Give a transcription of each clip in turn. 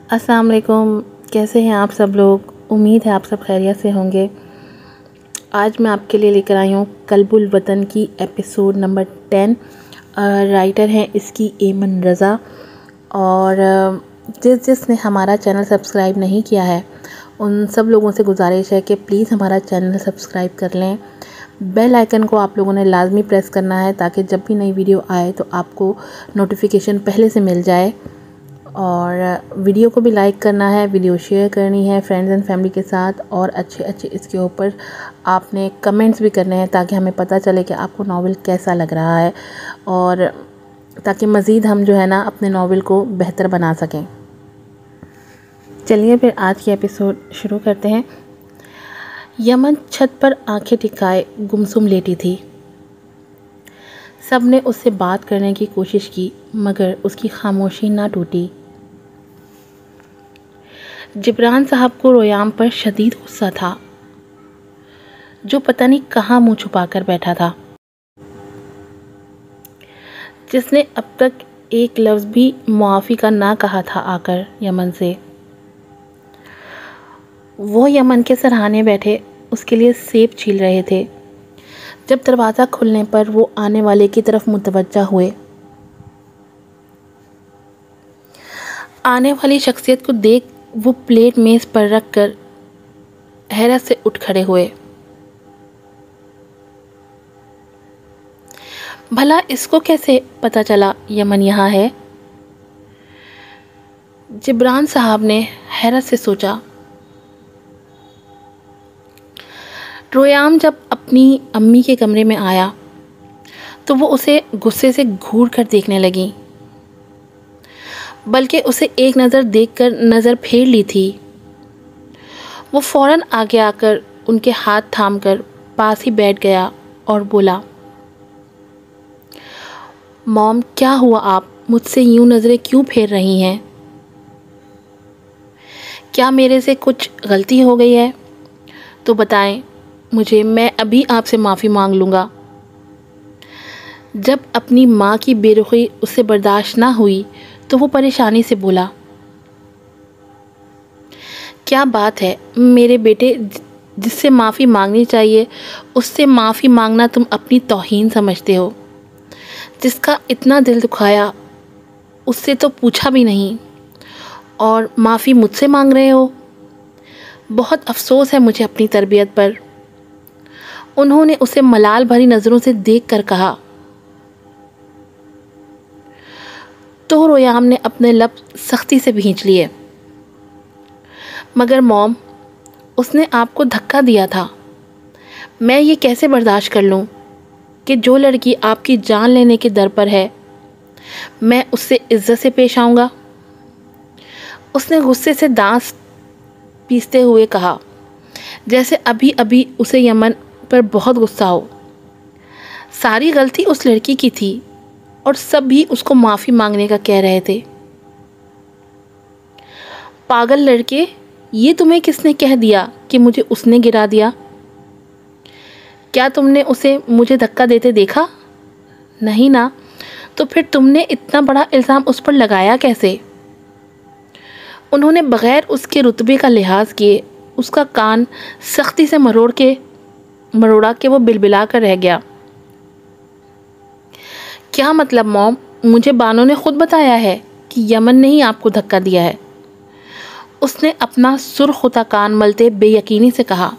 अस्सलाम वालेकुम। कैसे हैं आप सब लोग? उम्मीद है आप सब खैरियत से होंगे। आज मैं आपके लिए लेकर आई हूँ कल्बुल वतन की एपिसोड नंबर 10। राइटर हैं इसकी एमन रज़ा। और जिसने हमारा चैनल सब्सक्राइब नहीं किया है उन सब लोगों से गुजारिश है कि प्लीज़ हमारा चैनल सब्सक्राइब कर लें। बेल आइकन को आप लोगों ने लाजमी प्रेस करना है ताकि जब भी नई वीडियो आए तो आपको नोटिफिकेशन पहले से मिल जाए। और वीडियो को भी लाइक करना है, वीडियो शेयर करनी है फ्रेंड्स एंड फैमिली के साथ, और अच्छे इसके ऊपर आपने कमेंट्स भी करने हैं ताकि हमें पता चले कि आपको नावल कैसा लग रहा है, और ताकि मज़ीद हम जो है ना अपने नावल को बेहतर बना सकें। चलिए फिर आज की एपिसोड शुरू करते हैं। यमन छत पर आंखें टिकाए गुमसुम लेटी थी। सब ने उससे बात करने की कोशिश की मगर उसकी खामोशी ना टूटी। जिब्रान साहब को रोयाम पर शदीद गुस्सा था, जो पता नहीं कहाँ मुंह छुपा कर बैठा था, जिसने अब तक एक लफ्ज़ भी मुआफ़ी का ना कहा था आकर यमन से। वो यमन के सराहने बैठे उसके लिए सेब छील रहे थे जब दरवाज़ा खुलने पर वो आने वाले की तरफ मुतवज्जा हुए। आने वाली शख्सियत को देख वो प्लेट मेज़ पर रख कर हैरत से उठ खड़े हुए। भला इसको कैसे पता चला यमन यहाँ है? जिब्रान साहब ने हैरत से सोचा। रोयाम जब अपनी अम्मी के कमरे में आया तो वो उसे गुस्से से घूर कर देखने लगी, बल्कि उसे एक नज़र देखकर नज़र फेर ली थी। वो फ़ौरन आगे आकर उनके हाथ थामकर पास ही बैठ गया और बोला, मॉम क्या हुआ, आप मुझसे यूं नज़रें क्यों फेर रही हैं? क्या मेरे से कुछ गलती हो गई है तो बताएं मुझे, मैं अभी आपसे माफ़ी मांग लूँगा। जब अपनी माँ की बेरुखी उससे बर्दाश्त ना हुई तो वो परेशानी से बोला, क्या बात है मेरे बेटे, जिससे माफ़ी मांगनी चाहिए उससे माफ़ी मांगना तुम अपनी तौहीन समझते हो। जिसका इतना दिल दुखाया उससे तो पूछा भी नहीं और माफ़ी मुझसे मांग रहे हो। बहुत अफसोस है मुझे अपनी तरबियत पर। उन्होंने उसे मलाल भरी नज़रों से देख कर कहा। तो रोयाम ने अपने लब सख्ती से भींच लिए, मगर मॉम उसने आपको धक्का दिया था। मैं ये कैसे बर्दाश्त कर लूँ कि जो लड़की आपकी जान लेने के दर पर है मैं उससे इज्जत से पेश आऊँगा। उसने गुस्से से दांत पीसते हुए कहा, जैसे अभी अभी उसे यमन पर बहुत गुस्सा हो। सारी गलती उस लड़की की थी और सब भी उसको माफ़ी मांगने का कह रहे थे। पागल लड़के, ये तुम्हें किसने कह दिया कि मुझे उसने गिरा दिया? क्या तुमने उसे मुझे धक्का देते देखा? नहीं ना, तो फिर तुमने इतना बड़ा इल्ज़ाम उस पर लगाया कैसे? उन्होंने बग़ैर उसके रुतबे का लिहाज किए उसका कान सख्ती से मरोड़ा के वो बिलबिला कर रह गया। क्या मतलब मॉम? मुझे बानो ने ख़ुद बताया है कि यमन ने ही आपको धक्का दिया है। उसने अपना सुर्ख होता कान मलते बेयकीनी से कहा।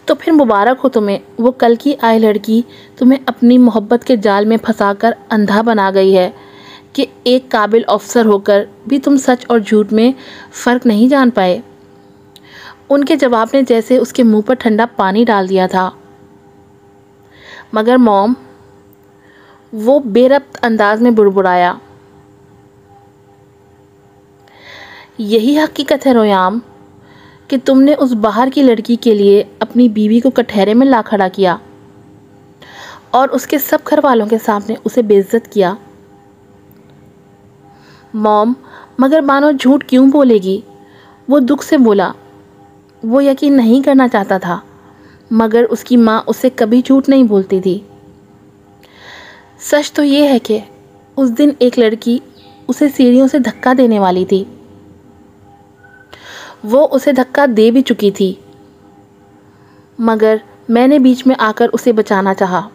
तो फिर मुबारक हो तुम्हें, वो कल की आई लड़की तुम्हें अपनी मोहब्बत के जाल में फंसाकर अंधा बना गई है कि एक काबिल अफसर होकर भी तुम सच और झूठ में फ़र्क नहीं जान पाए। उनके जवाब ने जैसे उसके मुंह पर ठंडा पानी डाल दिया था। मगर मॉम, वो बेरब्त अंदाज में बुड़बुड़ाया, यही हकीकत है रोयाम कि तुमने उस बाहर की लड़की के लिए अपनी बीवी को कटहरे में ला खड़ा किया और उसके सब घर वालों के सामने उसे बेइज्जत किया। मॉम, मगर बानो झूठ क्यों बोलेगी? वो दुख से बोला। वो यकीन नहीं करना चाहता था, मगर उसकी माँ उससे कभी झूठ नहीं बोलती थी। सच तो ये है कि उस दिन एक लड़की उसे सीढ़ियों से धक्का देने वाली थी। वो उसे धक्का दे भी चुकी थी, मगर मैंने बीच में आकर उसे बचाना चाहा।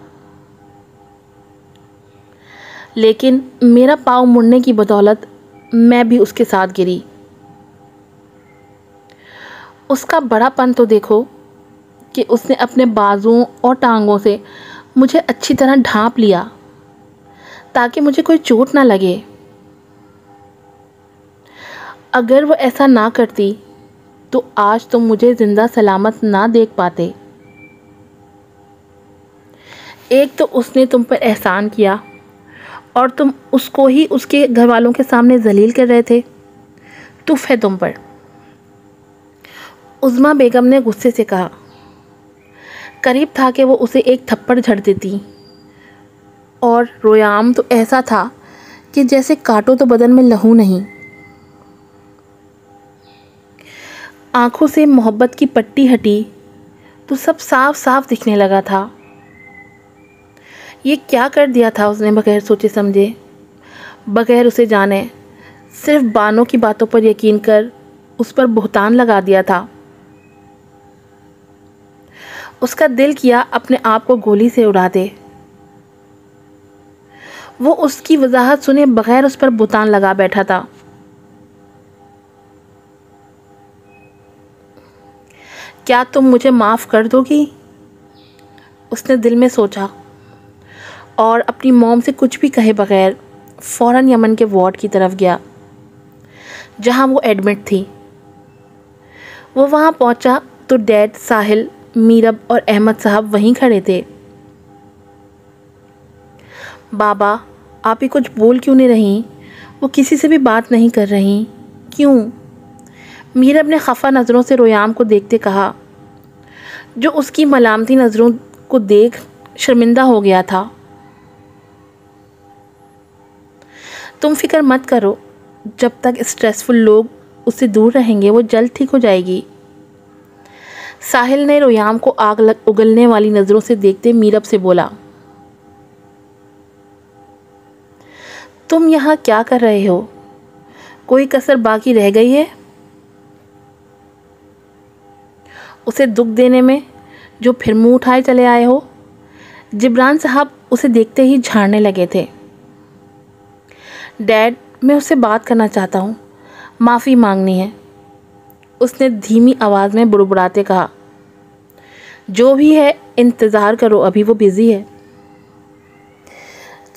लेकिन मेरा पाँव मुड़ने की बदौलत मैं भी उसके साथ गिरी। उसका बड़ापन तो देखो कि उसने अपने बाजुओं और टांगों से मुझे अच्छी तरह ढांप लिया ताकि मुझे कोई चोट ना लगे। अगर वो ऐसा ना करती तो आज तुम मुझे जिंदा सलामत ना देख पाते। एक तो उसने तुम पर एहसान किया और तुम उसको ही उसके घर वालों के सामने जलील कर रहे थे। तुफ है तुम पर। उज़्मा बेगम ने गुस्से से कहा। करीब था कि वो उसे एक थप्पड़ झड़ देती, और रोयाम तो ऐसा था कि जैसे काटो तो बदन में लहू नहीं। आंखों से मोहब्बत की पट्टी हटी तो सब साफ साफ दिखने लगा था। ये क्या कर दिया था उसने बगैर सोचे समझे, बगैर उसे जाने, सिर्फ बानों की बातों पर यकीन कर उस पर बुहतान लगा दिया था। उसका दिल किया अपने आप को गोली से उड़ा दे। वो उसकी वजाहत सुने बगैर उस पर बुहतान लगा बैठा था। क्या तुम मुझे माफ़ कर दोगी? उसने दिल में सोचा और अपनी मॉम से कुछ भी कहे बगैर फ़ौरन यमन के वार्ड की तरफ गया जहां वो एडमिट थी। वो वहां पहुंचा तो डैड, साहिल, मीरब और अहमद साहब वहीं खड़े थे। बाबा, आप ही कुछ बोल क्यों नहीं रही? वो किसी से भी बात नहीं कर रही, क्यों? मीरब ने खफा नज़रों से रोयाम को देखते कहा, जो उसकी मलामती नज़रों को देख शर्मिंदा हो गया था। तुम फिक्र मत करो, जब तक स्ट्रेसफुल लोग उससे दूर रहेंगे वो जल्द ठीक हो जाएगी। साहिल ने रोयाम को उगलने वाली नज़रों से देखते मीरब से बोला, तुम यहाँ क्या कर रहे हो? कोई कसर बाकी रह गई है उसे दुख देने में, जो फिर मुंह उठाए चले आए हो? जिब्रान साहब उसे देखते ही झाड़ने लगे थे। डैड, मैं उससे बात करना चाहता हूँ, माफ़ी मांगनी है, उसने धीमी आवाज़ में बुड़बुड़ाते कहा। जो भी है इंतज़ार करो, अभी वो बिज़ी है।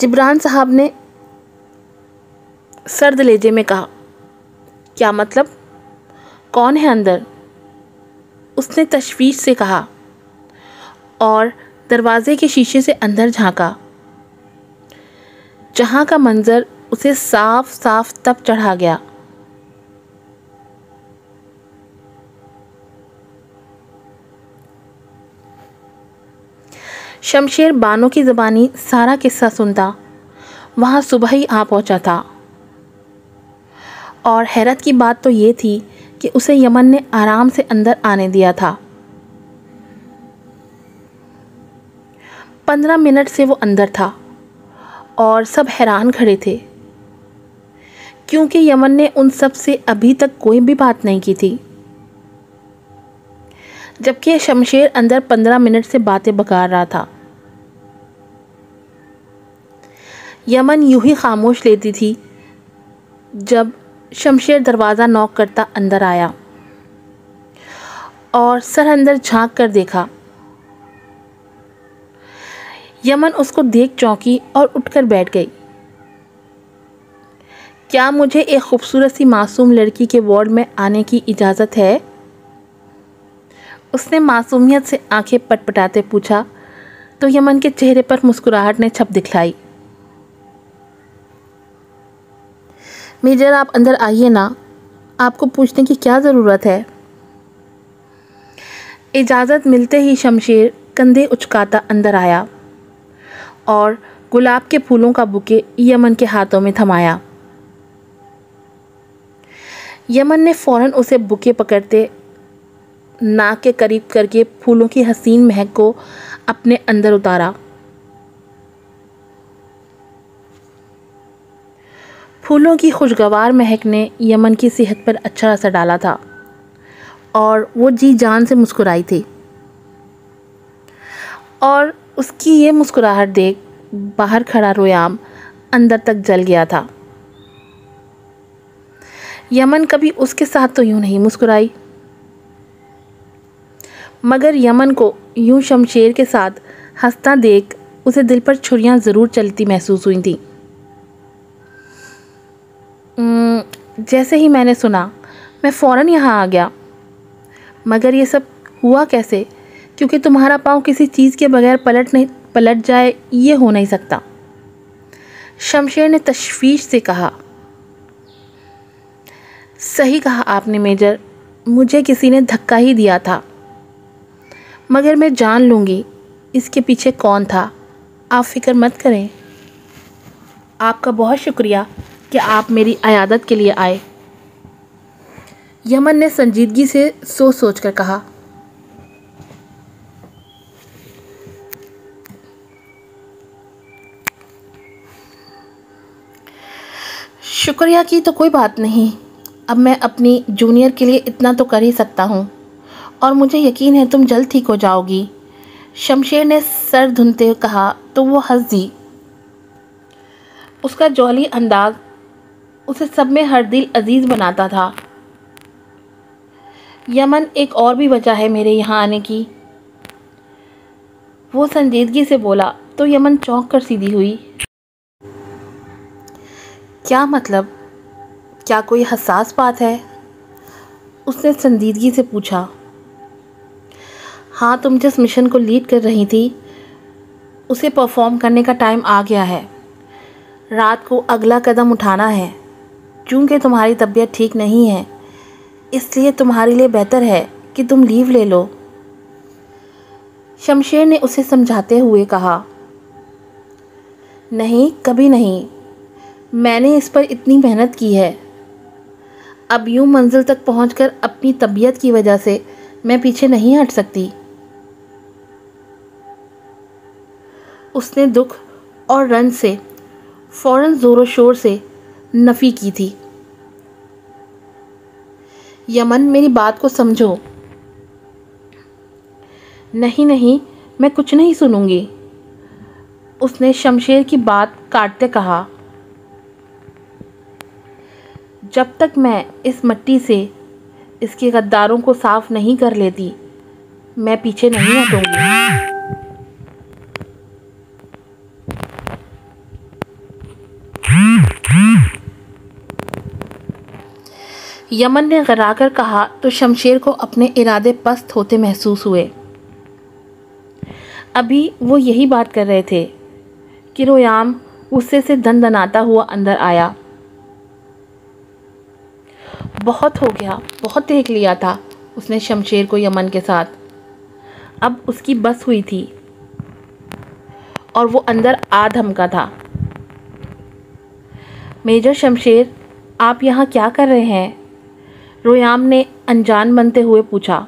जिब्रान साहब ने सर्द लहजे में कहा। क्या मतलब? कौन है अंदर? उसने तशवीश से कहा और दरवाजे के शीशे से अंदर झांका, जहां का मंजर उसे साफ साफ तब चढ़ा गया। शमशेर बानो की ज़बानी सारा किस्सा सुनता वहाँ सुबह ही आ पहुँचा था। और हैरत की बात तो ये थी कि उसे यमन ने आराम से अंदर आने दिया था। 15 मिनट से वो अंदर था और सब हैरान खड़े थे, क्योंकि यमन ने उन सब से अभी तक कोई भी बात नहीं की थी, जबकि शमशेर अंदर 15 मिनट से बातें बकार रहा था। यमन यूं ही खामोश लेती थी जब शमशेर दरवाज़ा नॉक करता अंदर आया और सर अंदर झांक कर देखा। यमन उसको देख चौंकी और उठकर बैठ गई। क्या मुझे एक खूबसूरत सी मासूम लड़की के वार्ड में आने की इजाज़त है? उसने मासूमियत से आंखें पटपटाते पूछा तो यमन के चेहरे पर मुस्कुराहट ने छप दिखलाई। मेजर, आप अंदर आइए ना, आपको पूछने की क्या ज़रूरत है? इजाज़त मिलते ही शमशेर कंधे उचकाता अंदर आया और गुलाब के फूलों का बुके यमन के हाथों में थमाया। यमन ने फ़ौरन उसे बुके पकड़ते नाक के करीब करके फूलों की हसीन महक को अपने अंदर उतारा। फूलों की खुशगवार महक ने यमन की सेहत पर अच्छा असर डाला था और वो जी जान से मुस्कुराई थी। और उसकी ये मुस्कुराहट देख बाहर खड़ा रोयाम अंदर तक जल गया था। यमन कभी उसके साथ तो यूं नहीं मुस्कुराई, मगर यमन को यूं शमशेर के साथ हंसता देख उसे दिल पर छुरियां ज़रूर चलती महसूस हुई थी। जैसे ही मैंने सुना मैं फ़ौरन यहाँ आ गया, मगर ये सब हुआ कैसे? क्योंकि तुम्हारा पाँव किसी चीज़ के बगैर पलट जाए ये हो नहीं सकता। शमशेर ने तशवीश से कहा। सही कहा आपने मेजर, मुझे किसी ने धक्का ही दिया था, मगर मैं जान लूँगी इसके पीछे कौन था। आप फिक्र मत करें। आपका बहुत शुक्रिया कि आप मेरी अयादत के लिए आए। यमन ने संजीदगी से सोच कर कहा। शुक्रिया की तो कोई बात नहीं, अब मैं अपनी जूनियर के लिए इतना तो कर ही सकता हूँ, और मुझे यकीन है तुम जल्द ठीक हो जाओगी। शमशेर ने सर धुनते हुए कहा तो वो हंस दी। उसका जौहरी अंदाज उसे सब में हर दिल अजीज़ बनाता था। यमन, एक और भी वजह है मेरे यहाँ आने की, वो संजीदगी से बोला तो यमन चौंक कर सीधी हुई। क्या मतलब? क्या कोई हसास बात है? उसने संजीदगी से पूछा। हाँ, तुम जिस मिशन को लीड कर रही थी उसे परफॉर्म करने का टाइम आ गया है। रात को अगला कदम उठाना है। चूँकि तुम्हारी तबीयत ठीक नहीं है, इसलिए तुम्हारे लिए बेहतर है कि तुम लीव ले लो। शमशेर ने उसे समझाते हुए कहा। नहीं, कभी नहीं। मैंने इस पर इतनी मेहनत की है। अब यूं मंजिल तक पहुंचकर अपनी तबीयत की वजह से मैं पीछे नहीं हट सकती। उसने दुख और रंज से फ़ौरन ज़ोरों शोर से नफ़ी की थी। यमन, मेरी बात को समझो। नहीं नहीं, मैं कुछ नहीं सुनूंगी, उसने शमशेर की बात काटते कहा। जब तक मैं इस मिट्टी से इसके गद्दारों को साफ नहीं कर लेती, मैं पीछे नहीं हटूंगी। यमन ने गराकर कहा तो शमशेर को अपने इरादे पस्त होते महसूस हुए। अभी वो यही बात कर रहे थे कि रोयाम गुस्से से दनदनाता हुआ अंदर आया। बहुत हो गया, बहुत देख लिया था उसने शमशेर को यमन के साथ। अब उसकी बस हुई थी और वो अंदर आ धमका था। मेजर शमशेर, आप यहाँ क्या कर रहे हैं? रोयाम ने अनजान बनते हुए पूछा।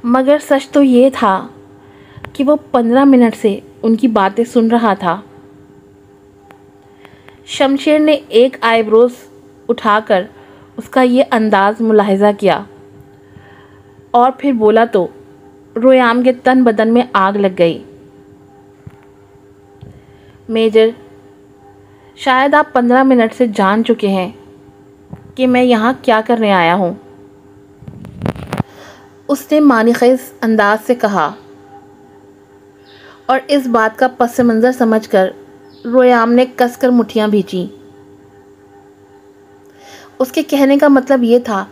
मगर सच तो ये था कि वो 15 मिनट से उनकी बातें सुन रहा था। शमशेर ने एक आईब्रोज उठाकर उसका ये अंदाज मुलाहिजा किया और फिर बोला तो रोयाम के तन बदन में आग लग गई। मेजर, शायद आप 15 मिनट से जान चुके हैं कि मैं यहाँ क्या करने आया हूँ, उसने मानिखेज़ अंदाज से कहा। और इस बात का पस मंज़र समझकर रोयाम ने कसकर मुट्ठियाँ भींची। उसके कहने का मतलब ये था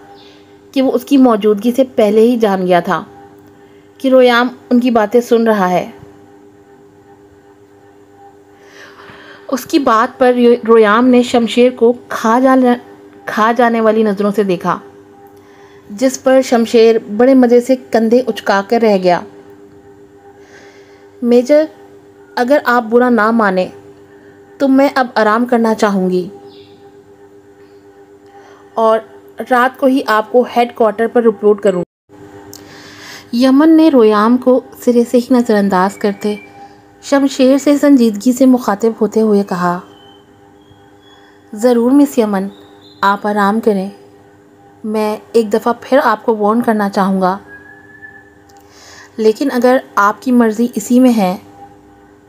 कि वो उसकी मौजूदगी से पहले ही जान गया था कि रोयाम उनकी बातें सुन रहा है। उसकी बात पर रोयाम ने शमशेर को खा जाने वाली नज़रों से देखा, जिस पर शमशेर बड़े मज़े से कंधे उचकाकर रह गया। मेजर, अगर आप बुरा ना माने तो मैं अब आराम करना चाहूँगी और रात को ही आपको हेडक्वार्टर पर रिपोर्ट करूँगी। यमन ने रोयाम को सिरे से ही नज़रअंदाज करते शमशेर से संजीदगी से मुखातिब होते हुए कहा। ज़रूर मिस यमन, आप आराम करें। मैं एक दफ़ा फिर आपको वार्न करना चाहूँगा, लेकिन अगर आपकी मर्ज़ी इसी में है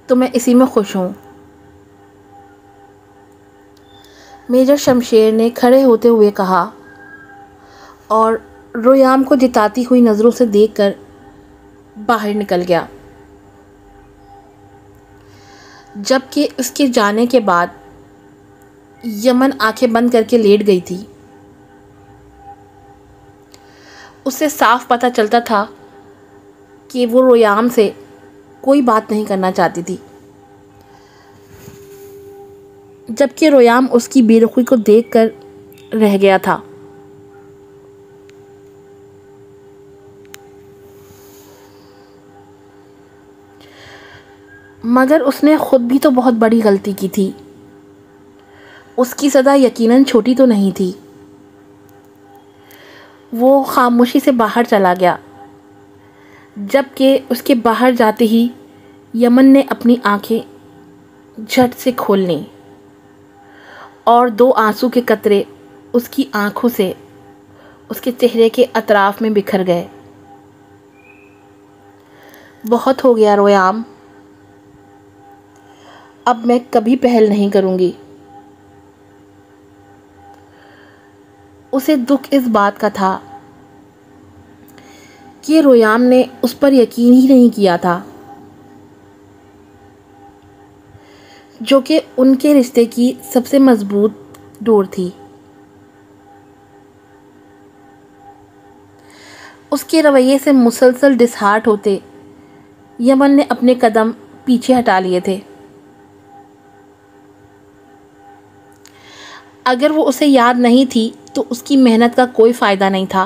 तो मैं इसी में खुश हूँ। मेजर शमशेर ने खड़े होते हुए कहा और रोयाम को जिताती हुई नज़रों से देखकर बाहर निकल गया। जबकि उसके जाने के बाद यमन आंखें बंद करके लेट गई थी। उससे साफ पता चलता था कि वो रोयाम से कोई बात नहीं करना चाहती थी, जबकि रोयाम उसकी बेरुखी को देखकर रह गया था। मगर उसने खुद भी तो बहुत बड़ी गलती की थी। उसकी सज़ा यकीनन छोटी तो नहीं थी। वो खामोशी से बाहर चला गया, जबकि उसके बाहर जाते ही यमन ने अपनी आंखें झट से खोल लीं और 2 आंसू के कतरे उसकी आंखों से उसके चेहरे के अतराफ में बिखर गए। बहुत हो गया रोयाम, अब मैं कभी पहल नहीं करूँगी। उसे दुख इस बात का था कि रोयाम ने उस पर यकीन ही नहीं किया था, जो कि उनके रिश्ते की सबसे मजबूत डोर थी। उसके रवैये से मुसलसल डिसहार्ट होते यमन ने अपने कदम पीछे हटा लिए थे। अगर वो उसे याद नहीं थी तो उसकी मेहनत का कोई फ़ायदा नहीं था।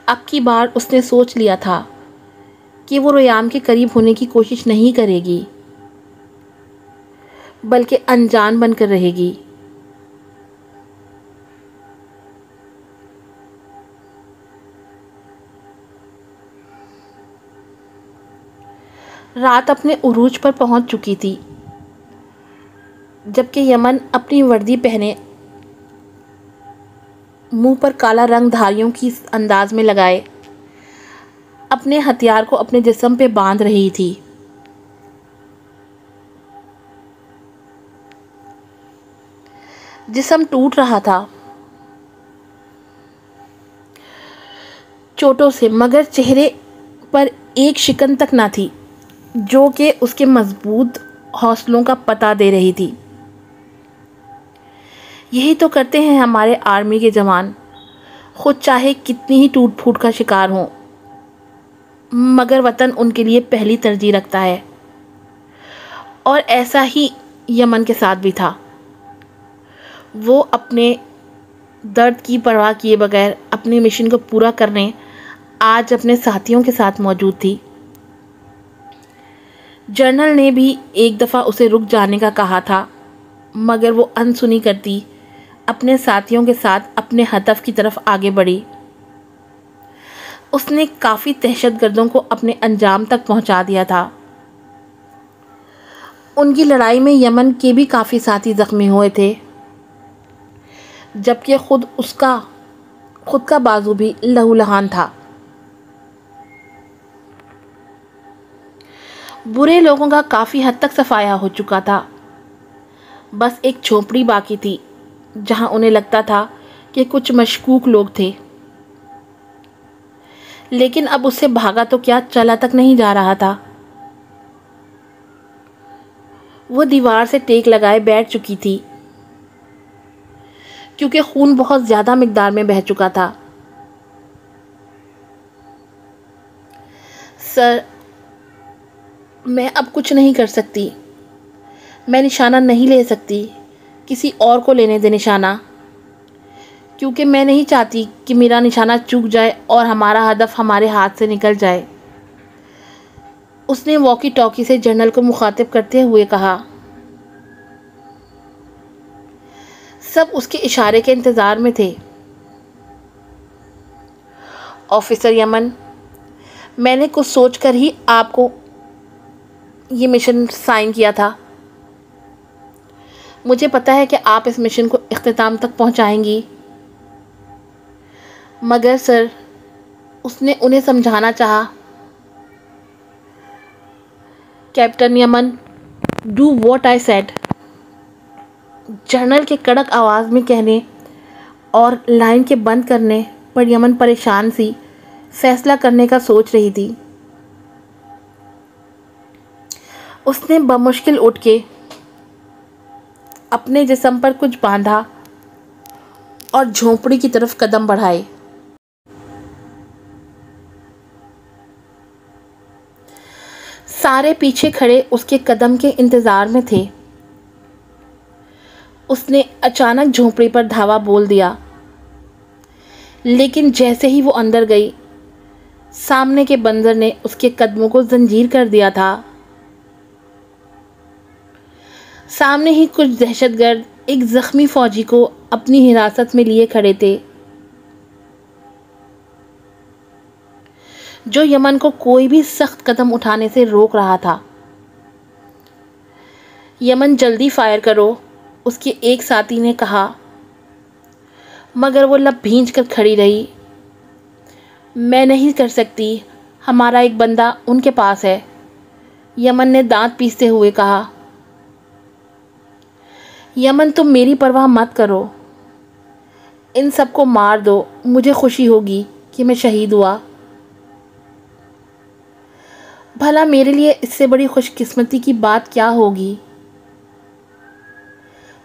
अब की बार उसने सोच लिया था कि वो रोयाम के करीब होने की कोशिश नहीं करेगी, बल्कि अनजान बनकर रहेगी। रात अपने उरूज पर पहुंच चुकी थी, जबकि यमन अपनी वर्दी पहने, मुंह पर काला रंग धारियों की अंदाज में लगाए अपने हथियार को अपने जिस्म पे बांध रही थी। जिस्म टूट रहा था चोटों से, मगर चेहरे पर एक शिकन तक ना थी, जो कि उसके मजबूत हौसलों का पता दे रही थी। यही तो करते हैं हमारे आर्मी के जवान, खुद चाहे कितनी ही टूट फूट का शिकार हों, मगर वतन उनके लिए पहली तरजीह रखता है। और ऐसा ही यमन के साथ भी था। वो अपने दर्द की परवाह किए बगैर अपने मिशन को पूरा करने आज अपने साथियों के साथ मौजूद थी। जनरल ने भी एक दफ़ा उसे रुक जाने का कहा था, मगर वो अनसुनी करती अपने साथियों के साथ अपने हदफ की तरफ आगे बढ़ी। उसने काफ़ी दहशतगर्दों को अपने अंजाम तक पहुंचा दिया था। उनकी लड़ाई में यमन के भी काफ़ी साथी ज़ख्मी हुए थे, जबकि खुद का बाजू भी लहूलुहान था। बुरे लोगों का काफ़ी हद तक सफाया हो चुका था। बस एक झोपड़ी बाकी थी, जहां उन्हें लगता था कि कुछ मशकूक लोग थे, लेकिन अब उससे भागा तो क्या, चला तक नहीं जा रहा था। वो दीवार से टेक लगाए बैठ चुकी थी, क्योंकि खून बहुत ज़्यादा मिकदार में बह चुका था। सर, मैं अब कुछ नहीं कर सकती। मैं निशाना नहीं ले सकती, किसी और को लेने दे निशाना, क्योंकि मैं नहीं चाहती कि मेरा निशाना चूक जाए और हमारा हदफ हमारे हाथ से निकल जाए। उसने वॉकी टॉकी से जनरल को मुखातिब करते हुए कहा। सब उसके इशारे के इंतज़ार में थे। ऑफिसर यमन, मैंने कुछ सोचकर ही आपको ये मिशन साइन किया था। मुझे पता है कि आप इस मिशन को इख्तिताम तक पहुंचाएंगी, मगर सर, उसने उन्हें समझाना चाहा। Captain Yemen, do what I said, general के कड़क आवाज़ में कहने और लाइन के बंद करने पर यमन परेशान सी फैसला करने का सोच रही थी। उसने बमुश्किल उठ के अपने जिस्म पर कुछ बांधा और झोंपड़ी की तरफ कदम बढ़ाए। सारे पीछे खड़े उसके कदम के इंतज़ार में थे। उसने अचानक झोंपड़ी पर धावा बोल दिया, लेकिन जैसे ही वो अंदर गई, सामने के बंदर ने उसके कदमों को जंजीर कर दिया था। सामने ही कुछ दहशतगर्द एक ज़ख्मी फौजी को अपनी हिरासत में लिए खड़े थे, जो यमन को कोई भी सख्त कदम उठाने से रोक रहा था। यमन, जल्दी फायर करो, उसके एक साथी ने कहा, मगर वो लब भींच कर खड़ी रही। मैं नहीं कर सकती, हमारा एक बंदा उनके पास है, यमन ने दांत पीसते हुए कहा। यमन, तुम मेरी परवाह मत करो, इन सबको मार दो, मुझे खुशी होगी कि मैं शहीद हुआ। भला मेरे लिए इससे बड़ी खुशकिस्मती की बात क्या होगी।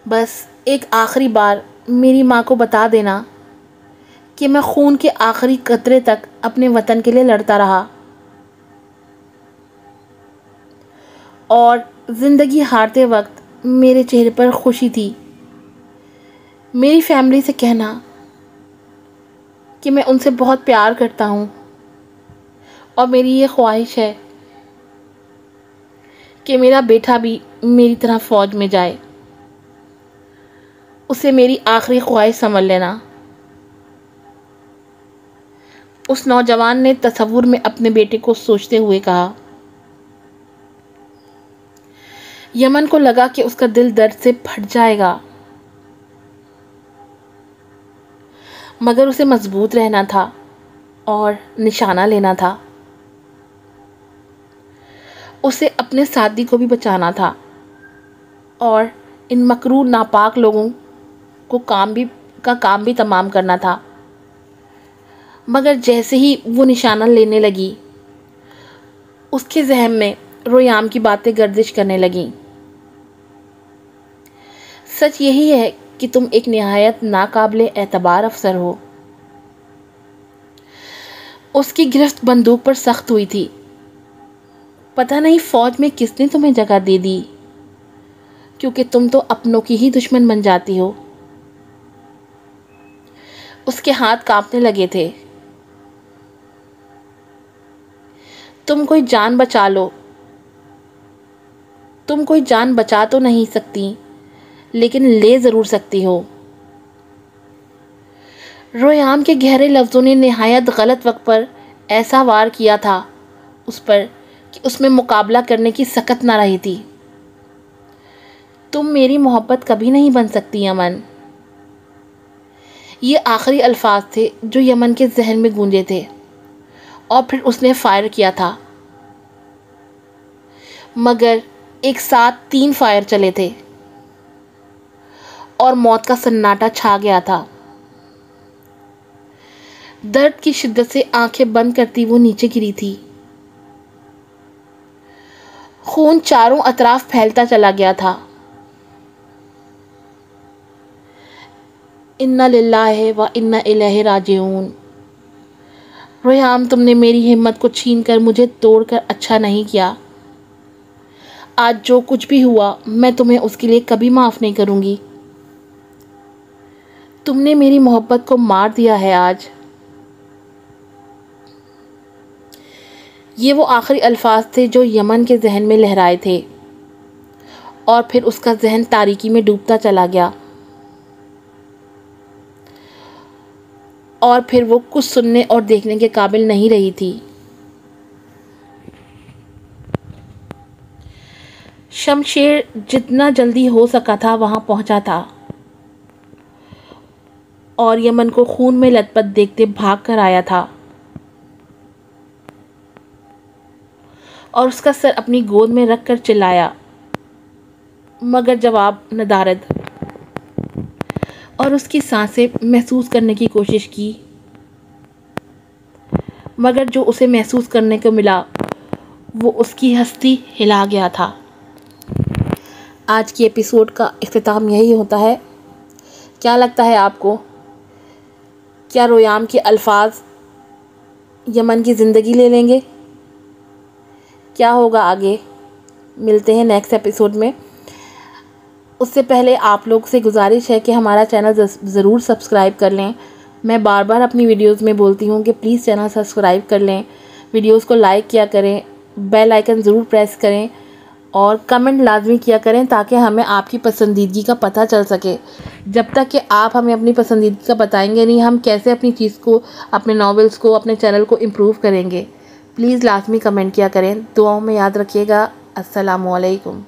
बस एक आखिरी बार मेरी माँ को बता देना कि मैं खून के आखिरी कतरे तक अपने वतन के लिए लड़ता रहा और ज़िंदगी हारते वक्त मेरे चेहरे पर खुशी थी। मेरी फैमिली से कहना कि मैं उनसे बहुत प्यार करता हूँ और मेरी ये ख्वाहिश है कि मेरा बेटा भी मेरी तरह फ़ौज में जाए। उसे मेरी आखिरी ख्वाहिश समझ लेना। उस नौजवान ने तसव्वुर में अपने बेटे को सोचते हुए कहा। यमन को लगा कि उसका दिल दर्द से फट जाएगा, मगर उसे मजबूत रहना था और निशाना लेना था। उसे अपने साथी को भी बचाना था और इन मकरूर नापाक लोगों को काम भी तमाम करना था। मगर जैसे ही वो निशाना लेने लगी, उसके ज़हन में रोयाम की बातें गर्दिश करने लगीं। सच यही है कि तुम एक निहायत नाकाबिले एतबार अफसर हो। उसकी गिरफ्त बंदूक पर सख्त हुई थी। पता नहीं फ़ौज में किसने तुम्हें जगह दे दी, क्योंकि तुम तो अपनों की ही दुश्मन बन जाती हो। उसके हाथ कांपने लगे थे। तुम कोई जान बचा लो। तुम कोई जान बचा तो नहीं सकती, लेकिन ले ज़रूर सकती हो। रोयाम के गहरे लफ्ज़ों ने निहायत गलत वक्त पर ऐसा वार किया था उस पर कि उसमें मुकाबला करने की सकत ना रही थी। तुम मेरी मोहब्बत कभी नहीं बन सकती यमन। ये आखिरी अल्फाज थे जो यमन के जहन में गूंजे थे और फिर उसने फायर किया था। मगर एक साथ 3 फायर चले थे और मौत का सन्नाटा छा गया था। दर्द की शिद्दत से आंखें बंद करती वो नीचे गिरी थी। खून चारों अतराफ फैलता चला गया था। इन्ना लिल्लाहि व इन्ना इलैहि राजिऊन। रोयाम, तुमने मेरी हिम्मत को छीनकर मुझे तोड़कर अच्छा नहीं किया। आज जो कुछ भी हुआ, मैं तुम्हें उसके लिए कभी माफ़ नहीं करूँगी। तुमने मेरी मोहब्बत को मार दिया है आज। ये वो आखिरी अल्फाज थे जो यमन के जहन में लहराए थे और फिर उसका जहन तारीकी में डूबता चला गया और फिर वो कुछ सुनने और देखने के काबिल नहीं रही थी। शमशेर जितना जल्दी हो सका था वहाँ पहुँचा था और यमन को खून में लथपथ देखते भाग कर आया था और उसका सर अपनी गोद में रख कर चिल्लाया, मगर जवाब नदारद। और उसकी सांसें महसूस करने की कोशिश की, मगर जो उसे महसूस करने को मिला वो उसकी हस्ती हिला गया था। आज की एपिसोड का इख्तिताम यही होता है। क्या लगता है आपको, क्या रोयाम के अल्फाज यमन की ज़िंदगी ले लेंगे? क्या होगा आगे? मिलते हैं नेक्स्ट एपिसोड में। उससे पहले आप लोग से गुजारिश है कि हमारा चैनल ज़रूर सब्सक्राइब कर लें। मैं बार बार अपनी वीडियोस में बोलती हूँ कि प्लीज़ चैनल सब्सक्राइब कर लें, वीडियोस को लाइक किया करें, बेल आइकन ज़रूर प्रेस करें और कमेंट लाजमी किया करें ताकि हमें आपकी पसंदीदगी का पता चल सके। जब तक कि आप हमें अपनी पसंदीदगी का बताएंगे नहीं, हम कैसे अपनी चीज़ को, अपने नॉवेल्स को, अपने चैनल को इम्प्रूव करेंगे। प्लीज़ लाजमी कमेंट किया करें। दुआओं में याद रखिएगा। अस्सलामु अलैकुम।